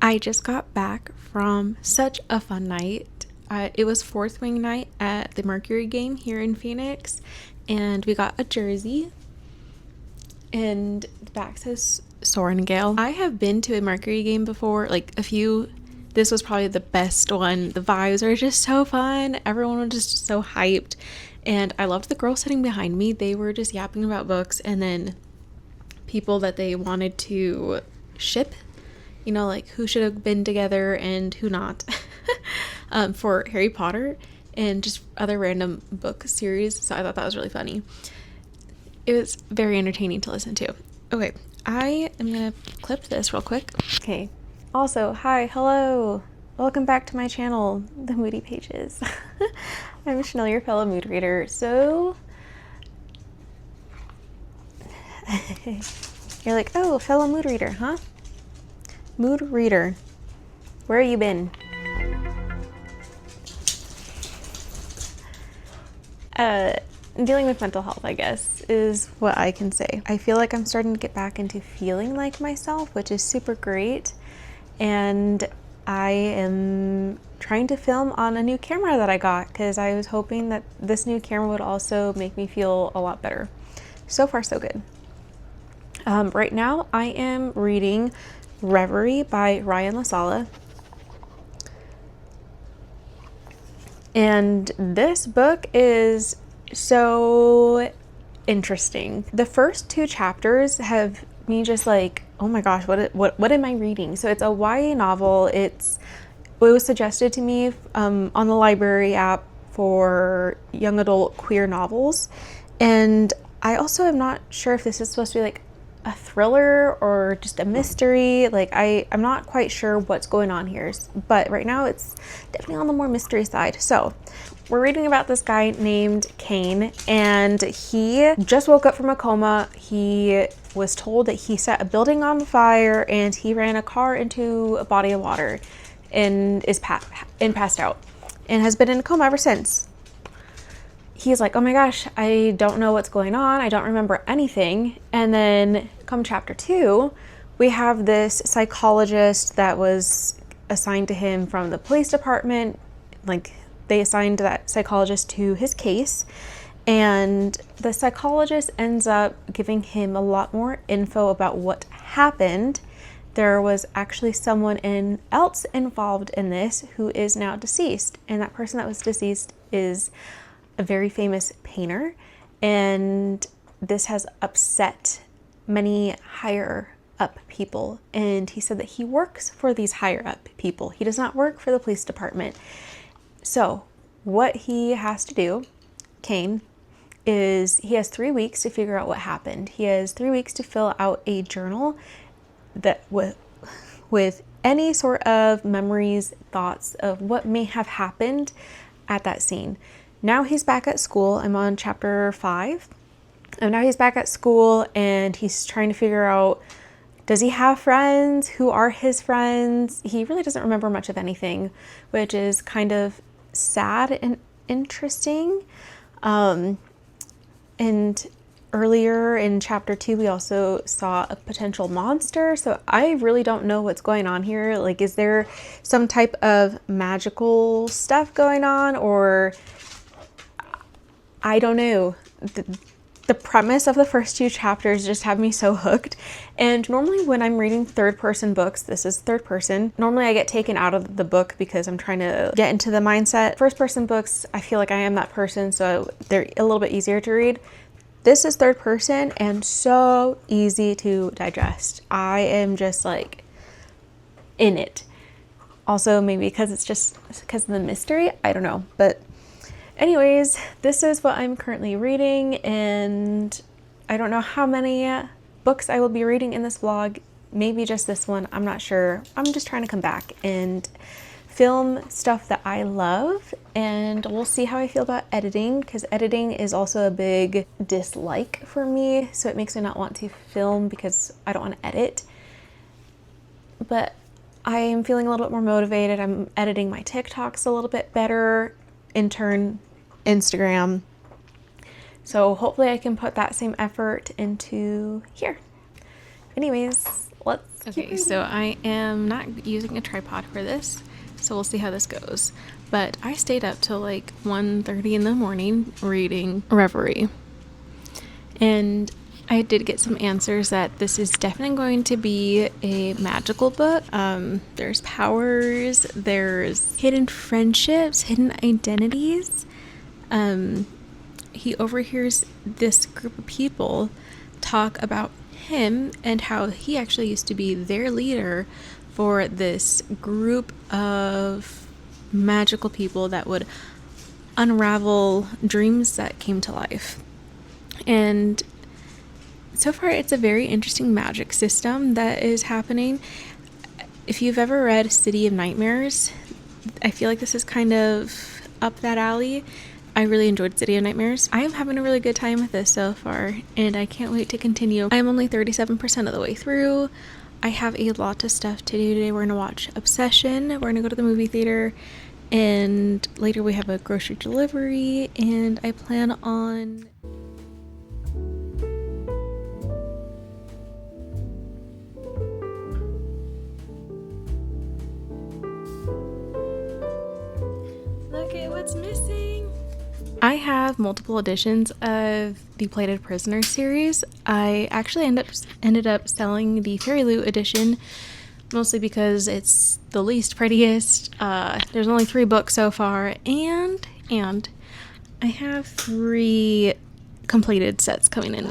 I just got back from such a fun night. It was fourth wing night at the Mercury game here in Phoenix, and we got a jersey, and the back says Sorengale. I have been to a Mercury game before, like a few. This was probably the best one. The vibes are just so fun. Everyone was just so hyped, and I loved the girl sitting behind me. They were just yapping about books, and then people that they wanted to ship, you know, like who should have been together and who not, for Harry Potter and just other random book series. So I thought that was really funny. It was very entertaining to listen to. Okay, I am gonna clip this real quick. Okay, also, hi, hello, welcome back to my channel, The Moody Pages. I'm Chanel, your fellow mood reader. So you're like, oh, fellow mood reader, huh? Mood reader, where have you been? Dealing with mental health, I guess, is what I can say. I feel like I'm starting to get back into feeling like myself, which is super great. And I am trying to film on a new camera that I got because I was hoping that this new camera would also make me feel a lot better. So far, so good. Right now, I am reading Reverie by Ryan LaSala. And this book is so interesting. The first two chapters have me just like, oh my gosh, what am I reading? So it's a YA novel. It was suggested to me on the library app for young adult queer novels. And I also am not sure if this is supposed to be like a thriller or just a mystery. Like I'm not quite sure what's going on here, but right now it's definitely on the more mystery side. So we're reading about this guy named Kane, and he just woke up from a coma. He was told that he set a building on fire and he ran a car into a body of water and is passed out and has been in a coma ever since. He's like, oh my gosh, I don't know what's going on. I don't remember anything. And then come chapter 2, we have this psychologist that was assigned to him from the police department. Like, they assigned that psychologist to his case. And the psychologist ends up giving him a lot more info about what happened. There was actually someone else involved in this who is now deceased. And that person that was deceased is a very famous painter, and this has upset many higher up people. And he said that he works for these higher up people. He does not work for the police department. So what he has to do, Kane, is he has 3 weeks to figure out what happened. He has 3 weeks to fill out a journal that with any sort of memories, thoughts of what may have happened at that scene. Now he's back at school. I'm on chapter 5. And now he's back at school and he's trying to figure out, does he have friends? Who are his friends? He really doesn't remember much of anything, which is kind of sad and interesting. And earlier in chapter 2, we also saw a potential monster. So I really don't know what's going on here. Like, is there some type of magical stuff going on, or I don't know. The premise of the first 2 chapters just have me so hooked. And normally when I'm reading third-person books, this is third person, normally I get taken out of the book because I'm trying to get into the mindset. First-person books, I feel like I am that person, so they're a little bit easier to read. This is third person and so easy to digest. I am just like in it. Also, maybe because it's just because of the mystery, I don't know, but anyways, this is what I'm currently reading, and I don't know how many books I will be reading in this vlog. Maybe just this one, I'm not sure. I'm just trying to come back and film stuff that I love, and we'll see how I feel about editing, because editing is also a big dislike for me, so it makes me not want to film because I don't want to edit. But I am feeling a little bit more motivated. I'm editing my TikToks a little bit better, in turn Instagram. So hopefully I can put that same effort into here. Anyways, let's Okay, so I am not using a tripod for this, so we'll see how this goes. But I stayed up till like 1:30 in the morning reading Reverie. And I did get some answers that this is definitely going to be a magical book. There's powers, there's hidden friendships, hidden identities. He overhears this group of people talk about him and how he actually used to be their leader for this group of magical people that would unravel dreams that came to life. And so far, it's a very interesting magic system that is happening. If you've ever read City of Nightmares, I feel like this is kind of up that alley. I really enjoyed City of Nightmares. I am having a really good time with this so far, and I can't wait to continue. I'm only 37% of the way through. I have a lot of stuff to do today. We're going to watch Obsession. We're going to go to the movie theater, and later we have a grocery delivery, and I plan on... Look at what's missing. I have multiple editions of the Plated Prisoner series. I actually ended up selling the Fairy Loot edition, mostly because it's the least prettiest. There's only 3 books so far, and I have 3 completed sets coming in.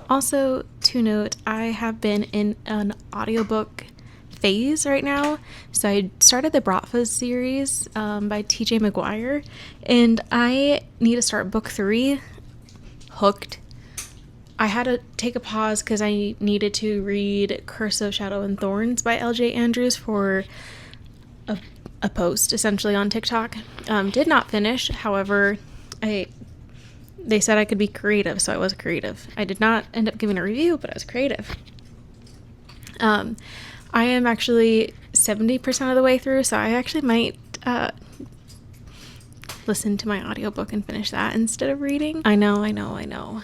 Also, to note, I have been in an audiobook phase right now. So I started the Bratva series by TJ Maguire, and I need to start book 3, Hooked. I had to take a pause because I needed to read Curse of Shadow and Thorns by LJ Andrews for a post essentially on TikTok. Did not finish, however, they said I could be creative, so I was creative. I did not end up giving a review, but I was creative. I am actually 70% of the way through, so I actually might listen to my audiobook and finish that instead of reading. I know.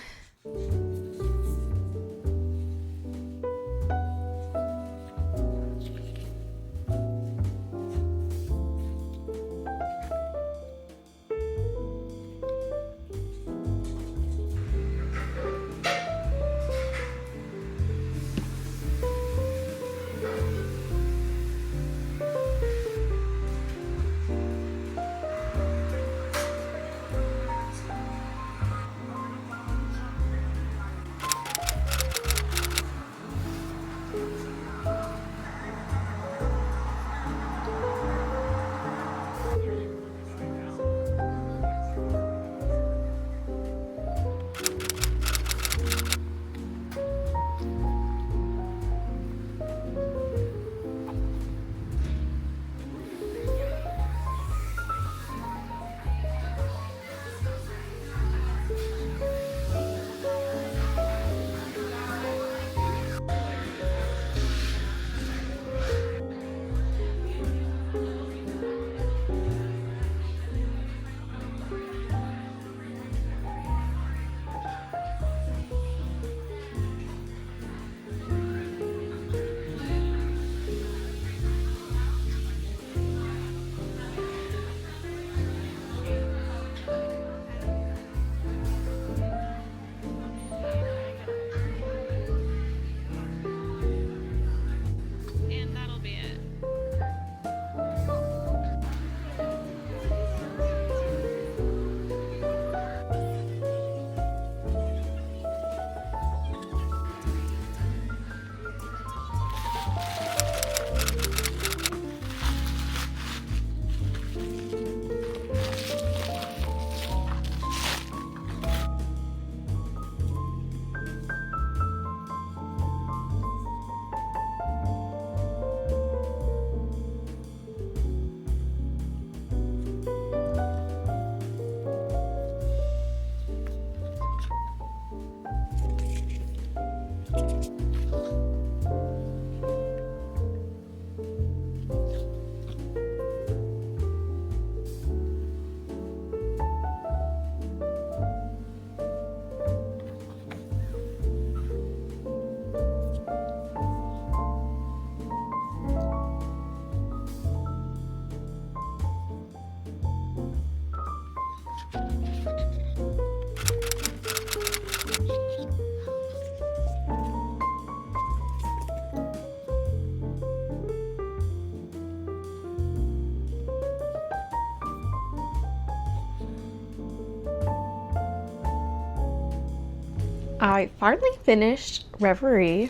I finally finished Reverie.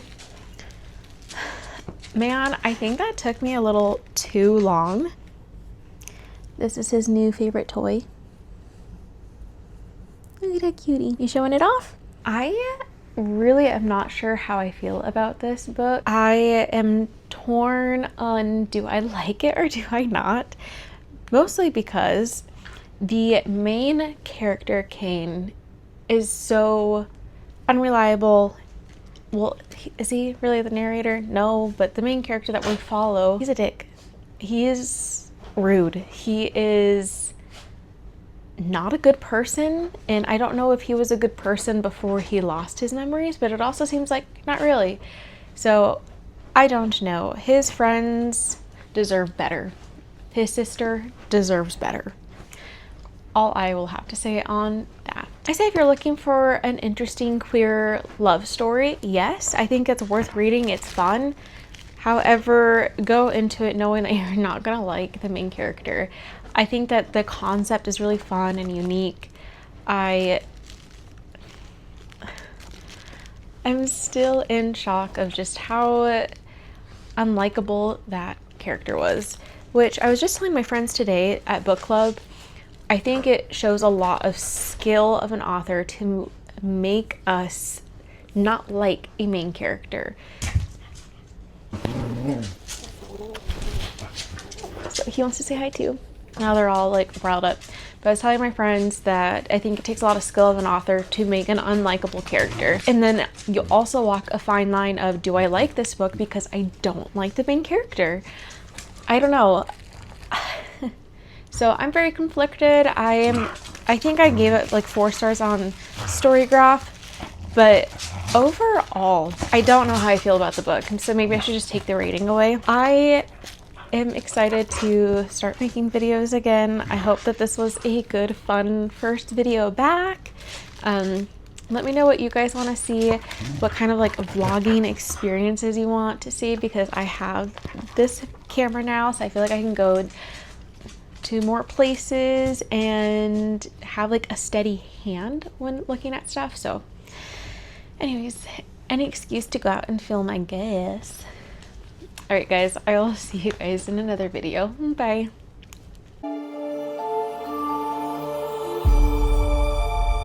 Man, I think that took me a little too long. This is his new favorite toy. Look at that cutie. You showing it off? I really am not sure how I feel about this book. I am torn on, do I like it or do I not? Mostly because the main character, Kane, is so unreliable. Well, is he really the narrator? No, but the main character that we follow, he's a dick. He is rude. He is not a good person, and I don't know if he was a good person before he lost his memories, but it also seems like not really. So I don't know. His friends deserve better. His sister deserves better. All I will have to say on that. I say if you're looking for an interesting queer love story, yes, I think it's worth reading. It's fun. However, go into it knowing that you're not gonna like the main character. I think that the concept is really fun and unique. I'm still in shock of just how unlikable that character was, which I was just telling my friends today at book club. I think it shows a lot of skill of an author to make us not like a main character. So he wants to say hi too. Now they're all like riled up. But I was telling my friends that I think it takes a lot of skill of an author to make an unlikable character. And then you also walk a fine line of, do I like this book because I don't like the main character? I don't know. So I'm very conflicted. I think I gave it like 4 stars on Storygraph, but overall, I don't know how I feel about the book. So maybe I should just take the rating away. I am excited to start making videos again. I hope that this was a good, fun first video back. Let me know what you guys want to see, what kind of like vlogging experiences you want to see, because I have this camera now, so I feel like I can go to more places and have like a steady hand when looking at stuff. So anyways, any excuse to go out and film, I guess. All right guys, I will see you guys in another video. Bye.